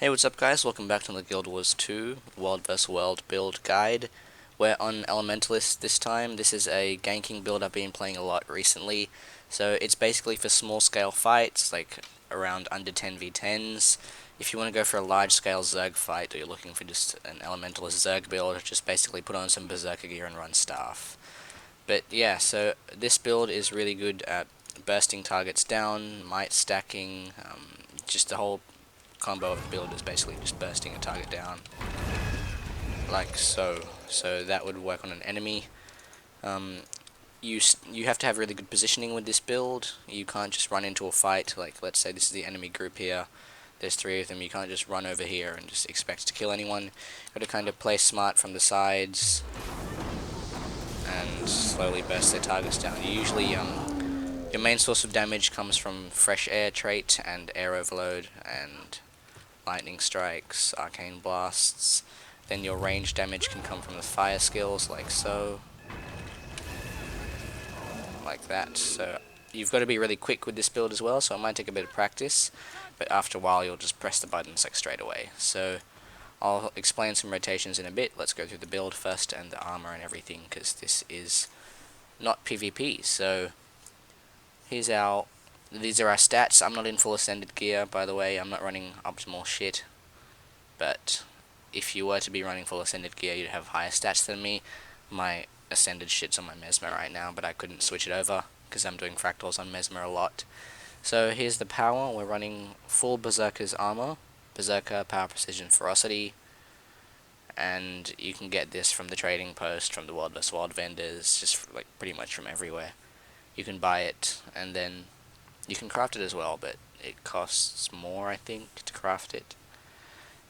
Hey, what's up guys? Welcome back to the Guild Wars 2 World vs World build guide. We're on Elementalist this time. This is a ganking build I've been playing a lot recently. So it's basically for small scale fights, like around under 10v10s. If you want to go for a large scale Zerg fight, or you're looking for just an Elementalist Zerg build, just basically put on some Berserker gear and run staff. But yeah, so this build is really good at bursting targets down, might stacking, just the whole combo of the build is basically just bursting a target down, like so. So that would work on an enemy. You have to have really good positioning with this build. You can't just run into a fight. Like, let's say this is the enemy group here. There's 3 of them. You can't just run over here and just expect to kill anyone. You got to kind of play smart from the sides and slowly burst their targets down. Usually, your main source of damage comes from fresh air trait and air overload and lightning strikes, arcane blasts. Then your range damage can come from the fire skills, like so. Like that. So you've got to be really quick with this build as well, so it might take a bit of practice, but after a while you'll just press the buttons like straight away. So I'll explain some rotations in a bit. Let's go through the build first and the armor and everything, because this is not PvP. So these are our stats. I'm not in full ascended gear, by the way. I'm not running optimal shit. But if you were to be running full ascended gear, you'd have higher stats than me. My ascended shit's on my Mesmer right now, but I couldn't switch it over because I'm doing fractals on Mesmer a lot. So here's the power. We're running full Berserker's armor. Berserker, power, precision, ferocity. And you can get this from the trading post, from the World vs World vendors, just like pretty much from everywhere. You can buy it, and then you can craft it as well, but it costs more, I think, to craft it.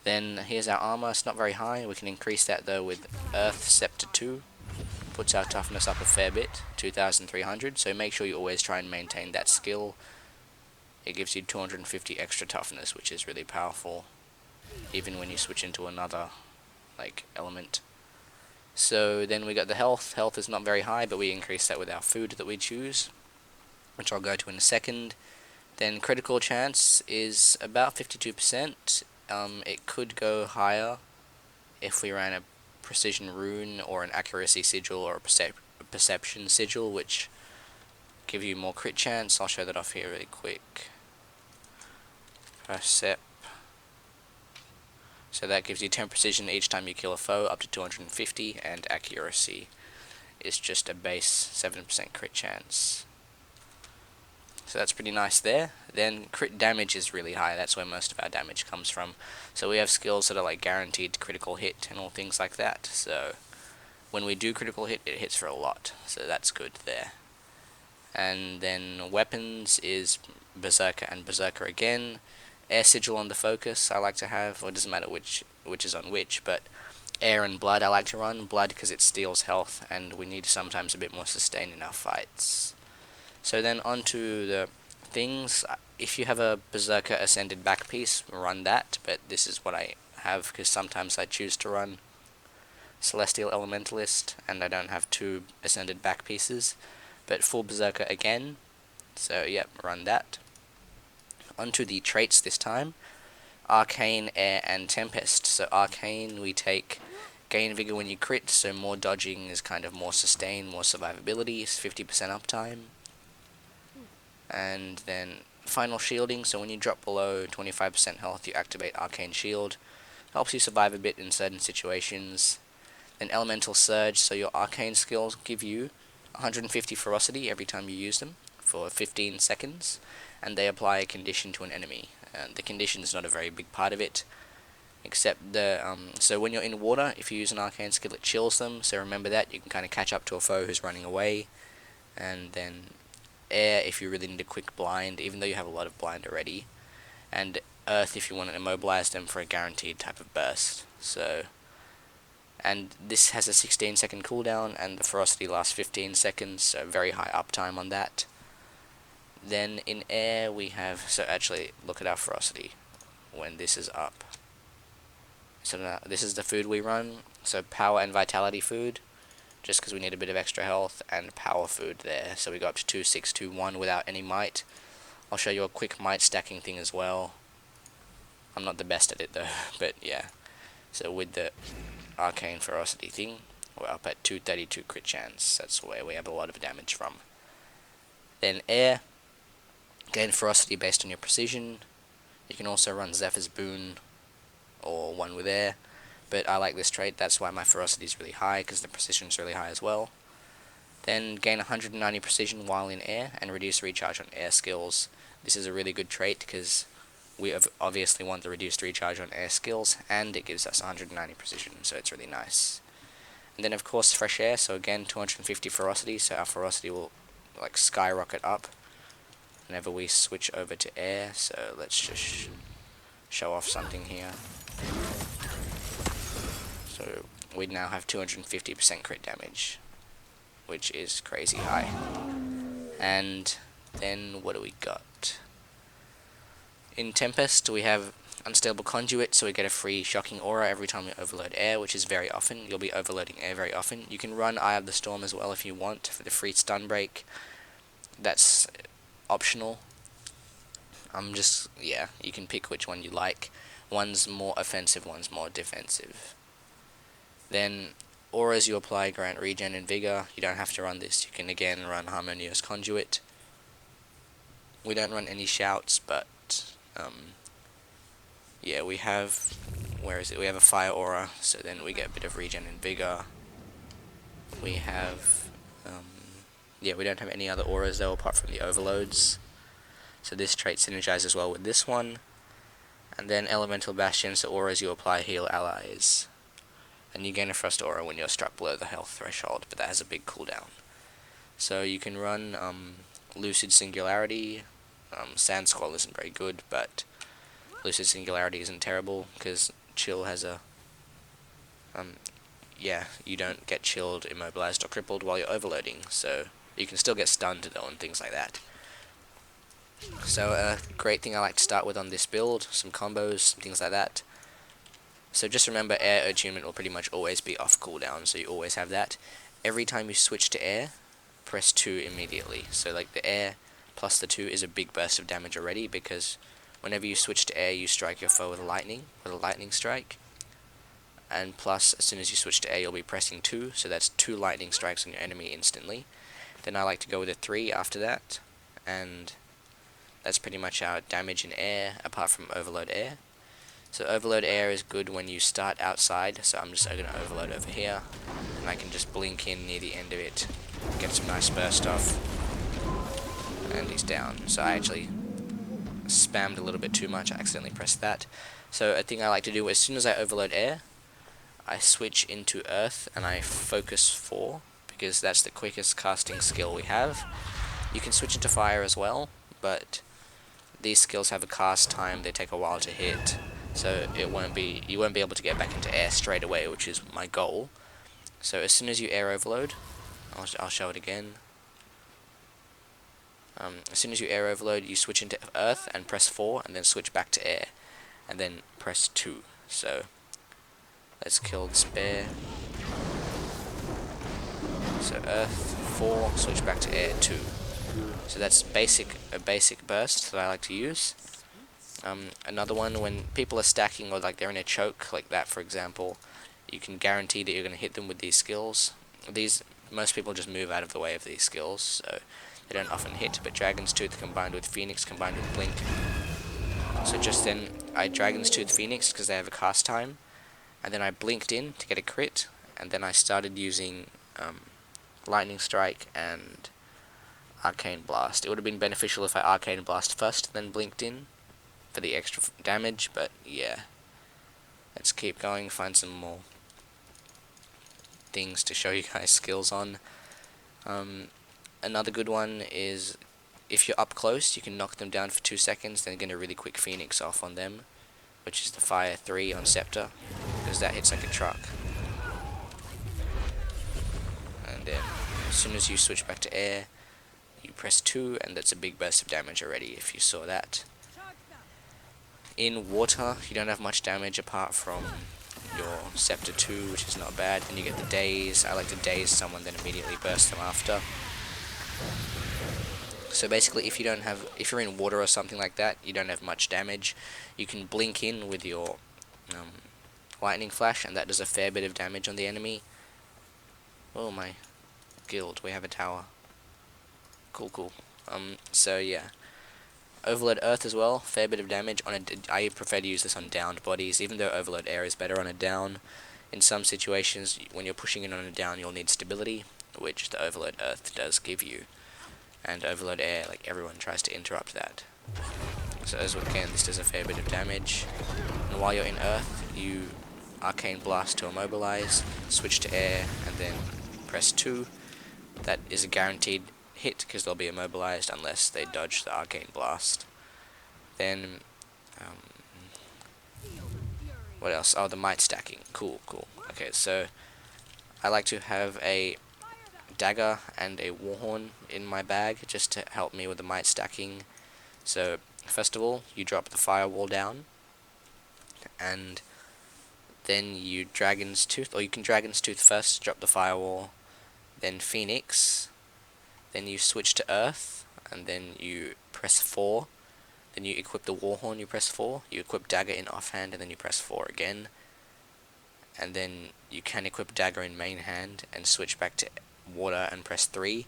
Then here's our armor. It's not very high. We can increase that though with Earth Scepter 2. Puts our toughness up a fair bit, 2,300. So make sure you always try and maintain that skill. It gives you 250 extra toughness, which is really powerful, even when you switch into another like element. So then we got the health. Health is not very high, but we increase that with our food that we choose, which I'll go to in a second. Then critical chance is about 52%. It could go higher if we ran a precision rune or an accuracy sigil or a perception sigil, which give you more crit chance. I'll show that off here really quick. Percep. So that gives you 10 precision each time you kill a foe, up to 250, and accuracy is just a base 7% crit chance. So that's pretty nice there. Then crit damage is really high. That's where most of our damage comes from. So we have skills that are like guaranteed critical hit and all things like that. So when we do critical hit, it hits for a lot. So that's good there. And then weapons is Berserker and Berserker again. Air sigil on the focus I like to have, or it doesn't matter which is on which, but air and blood I like to run. Blood because it steals health, and we need sometimes a bit more sustain in our fights. So then onto the things. If you have a Berserker Ascended back piece, run that, but this is what I have because sometimes I choose to run Celestial Elementalist and I don't have 2 Ascended back pieces, but full Berserker again, so yep, run that. Onto the traits this time. Arcane, Air, and Tempest. So Arcane, we take gain vigor when you crit, so more dodging is kind of more sustain, more survivability, is 50% uptime. And then final shielding, so when you drop below 25% health you activate Arcane Shield. Helps you survive a bit in certain situations. Then Elemental Surge, so your arcane skills give you 150 ferocity every time you use them for 15 seconds, and they apply a condition to an enemy. The condition is not a very big part of it, except so when you're in water, if you use an arcane skill it chills them, so remember that. You can kind of catch up to a foe who's running away. And then air if you really need a quick blind, even though you have a lot of blind already. And earth if you want to immobilize them for a guaranteed type of burst. So, and this has a 16-second cooldown, and the ferocity lasts 15 seconds, so very high uptime on that. Then in air we have, so actually look at our ferocity when this is up. So now this is the food we run, so power and vitality food, just because we need a bit of extra health, and power food there, so we go up to 2, 6, 2, 1 without any might. I'll show you a quick might stacking thing as well. I'm not the best at it though, but yeah. So with the arcane ferocity thing, we're up at 232 crit chance. That's where we have a lot of damage from. Then air, gain ferocity based on your precision. You can also run Zephyr's Boon or one with air, but I like this trait. That's why my ferocity is really high, because the precision is really high as well. Then gain 190 precision while in air and reduce recharge on air skills. This is a really good trait because we obviously want the reduced recharge on air skills, and it gives us 190 precision, so it's really nice. And then of course fresh air, so again 250 ferocity, so our ferocity will like skyrocket up whenever we switch over to air. So let's just show off something here. So we now have 250% crit damage, which is crazy high. And then what do we got? In Tempest we have Unstable Conduit, so we get a free Shocking Aura every time we overload air, which is very often. You'll be overloading air very often. You can run Eye of the Storm as well if you want for the free stun break. That's optional. Yeah, you can pick which one you like. One's more offensive, one's more defensive. Then auras you apply grant regen and vigor. You don't have to run this. You can again run Harmonious Conduit. We don't run any shouts, but yeah, we have, where is it? We have a fire aura, so then we get a bit of regen and vigor. We have, yeah, we don't have any other auras though apart from the overloads. So this trait synergizes well with this one. And then Elemental Bastion, so auras you apply heal allies. And you gain a Frost aura when you're struck below the health threshold, but that has a big cooldown. So you can run Lucid Singularity. Sand Squall isn't very good, but Lucid Singularity isn't terrible, because Chill has a... yeah, you don't get chilled, immobilized, or crippled while you're overloading, so you can still get stunned though and things like that. So a great thing I like to start with on this build, some combos, some things like that. So just remember, air attunement will pretty much always be off cooldown, so you always have that. Every time you switch to air, press 2 immediately. So like the air plus the 2 is a big burst of damage already, because whenever you switch to air, you strike your foe with a lightning strike. And plus, as soon as you switch to air, you'll be pressing 2, so that's 2 lightning strikes on your enemy instantly. Then I like to go with a 3 after that, and that's pretty much our damage in air, apart from overload air. So overload air is good when you start outside, so I'm just going to overload over here, and I can just blink in near the end of it, get some nice burst off, and he's down. So I actually spammed a little bit too much, I accidentally pressed that. So a thing I like to do, as soon as I overload air, I switch into earth and I focus 4, because that's the quickest casting skill we have. You can switch into fire as well, but these skills have a cast time, they take a while to hit, so you won't be able to get back into air straight away, which is my goal. So as soon as you air overload, I'll show it again. As soon as you air overload, you switch into earth and press 4, and then switch back to air, and then press 2. So let's kill this bear. So earth 4, switch back to air 2. So that's a basic burst that I like to use. Another one, when people are stacking or like they're in a choke like that, for example, you can guarantee that you're going to hit them with these skills. Most people just move out of the way of these skills, so they don't often hit, but Dragon's Tooth combined with Phoenix combined with Blink. So just then I Dragon's Tooth Phoenix because they have a cast time, and then I blinked in to get a crit, and then I started using Lightning Strike and Arcane Blast. It would have been beneficial if I Arcane Blast first, then blinked in for the extra damage, but yeah. Let's keep going, find some more things to show you guys skills on. Another good one is, if you're up close, you can knock them down for 2 seconds, then get a really quick Phoenix off on them, which is the Fire 3 on Scepter, because that hits like a truck. And then, as soon as you switch back to air, you press 2, and that's a big burst of damage already, if you saw that. In water, you don't have much damage apart from your Scepter 2, which is not bad, and you get the daze. I like to daze someone, then immediately burst them after. So basically, if you're in water or something like that, you don't have much damage, you can blink in with your lightning flash, and that does a fair bit of damage on the enemy. Oh my guild, we have a tower. Cool, cool. So yeah. Overload Earth as well, fair bit of damage. I prefer to use this on downed bodies, even though Overload Air is better on a down. In some situations, when you're pushing in on a down, you'll need stability, which the Overload Earth does give you. And Overload Air, like, everyone tries to interrupt that. So as again, this does a fair bit of damage. And while you're in Earth, you Arcane Blast to immobilize, switch to Air, and then press 2. That is a guaranteed hit because they'll be immobilized unless they dodge the Arcane Blast. Then, what else? Oh, the might stacking. Cool, cool. Okay, so I like to have a dagger and a warhorn in my bag just to help me with the might stacking. So, first of all, you drop the firewall down, and then you Dragon's Tooth, or you can Dragon's Tooth first, drop the firewall, then Phoenix, then you switch to Earth, and then you press 4, then you equip the Warhorn, you press 4, you equip Dagger in offhand, and then you press 4 again, and then you can equip Dagger in main hand, and switch back to Water and press 3,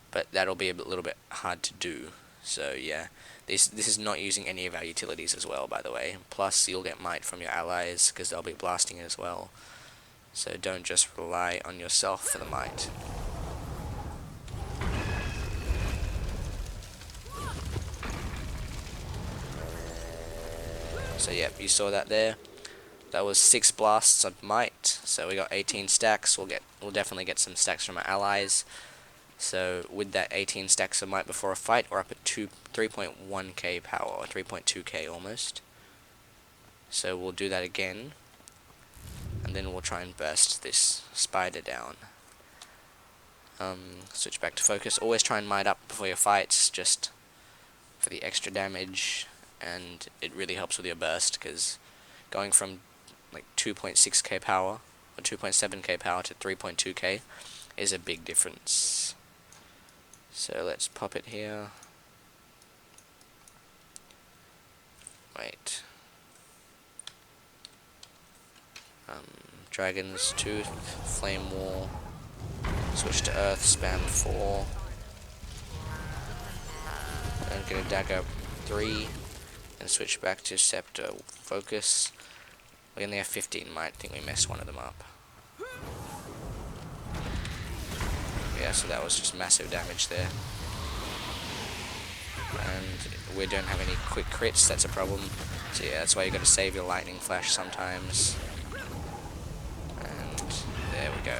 but that'll be a little bit hard to do, so yeah. This is not using any of our utilities as well, by the way, plus you'll get might from your allies, because they'll be blasting it as well, so don't just rely on yourself for the might. So yeah, you saw that there. That was 6 blasts of might. So we got 18 stacks. We'll definitely get some stacks from our allies. So with that 18 stacks of might before a fight, we're up at 3.1k power, or 3.2k almost. So we'll do that again, and then we'll try and burst this spider down. Switch back to focus. Always try and might up before your fights, just for the extra damage. And it really helps with your burst, because going from like 2.6k power or 2.7k power to 3.2k is a big difference. So let's pop it here. Wait. Dragon's Tooth, Flame Wall, switch to Earth, spam 4. Then get a dagger 3. And switch back to Scepter, focus. We only have 15 might, I think we messed one of them up. Yeah, so that was just massive damage there. And we don't have any quick crits, that's a problem. So yeah, that's why you gotta save your lightning flash sometimes. And there we go.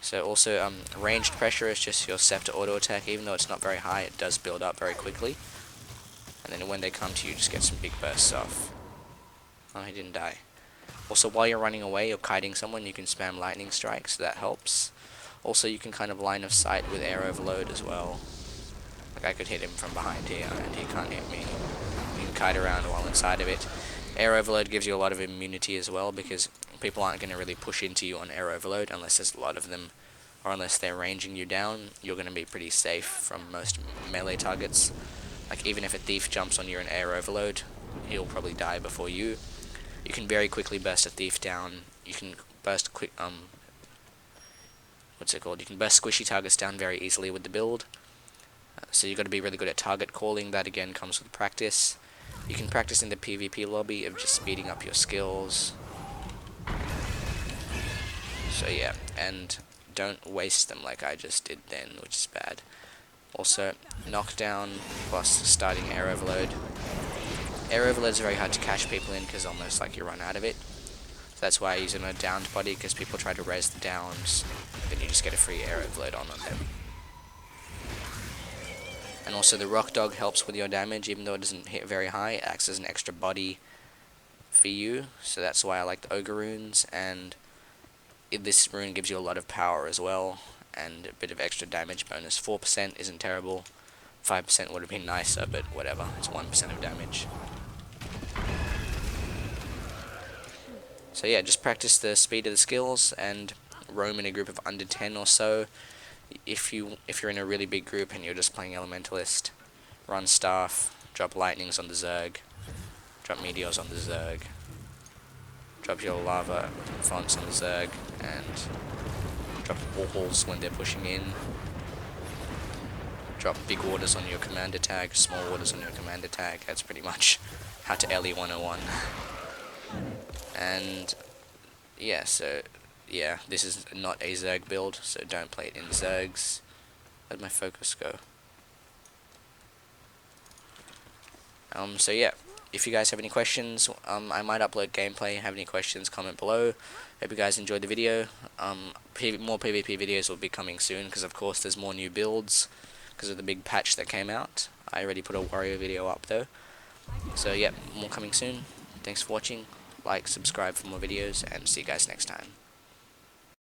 So also, ranged pressure is just your Scepter auto attack. Even though it's not very high, it does build up very quickly. And then when they come to you, just get some big bursts off. Oh, he didn't die. Also, while you're running away or kiting someone, you can spam lightning strikes, so that helps. Also, you can kind of line of sight with air overload as well. Like, I could hit him from behind here, and he can't hit me. You can kite around while inside of it. Air overload gives you a lot of immunity as well, because people aren't going to really push into you on air overload unless there's a lot of them, or unless they're ranging you down. You're going to be pretty safe from most melee targets. Like, even if a thief jumps on you in air overload, he'll probably die before you. You can very quickly burst a thief down. You can burst You can burst squishy targets down very easily with the build. So you've got to be really good at target calling. That again comes with practice. You can practice in the PvP lobby of just speeding up your skills. So yeah, and don't waste them like I just did then, which is bad. Also, knockdown plus starting air overload. Air overload is very hard to catch people in because almost like you run out of it. So that's why I use it on a downed body, because people try to res the downs, then you just get a free air overload on them. And also the rock dog helps with your damage, even though it doesn't hit very high. It acts as an extra body for you, so that's why I like the ogre runes. And this rune gives you a lot of power as well, and a bit of extra damage bonus. 4% isn't terrible. 5% would have been nicer, but whatever. It's 1% of damage. So yeah, just practice the speed of the skills and roam in a group of under 10 or so. if you're in a really big group and you're just playing Elementalist, run Staff, drop Lightnings on the Zerg, drop Meteors on the Zerg, drop your Lava Fonts on the Zerg, and drop Walls when they're pushing in, drop big waters on your commander tag, small waters on your commander tag. That's pretty much how to LE 101. And yeah, so yeah, this is not a Zerg build, so don't play it in Zergs. Where'd my focus go? So yeah, if you guys have any questions, I might upload gameplay. Have any questions, comment below. Hope you guys enjoyed the video. More PvP videos will be coming soon, because of course there's more new builds because of the big patch that came out. I already put a Warrior video up though. So yeah, more coming soon. Thanks for watching. Like, subscribe for more videos, and see you guys next time.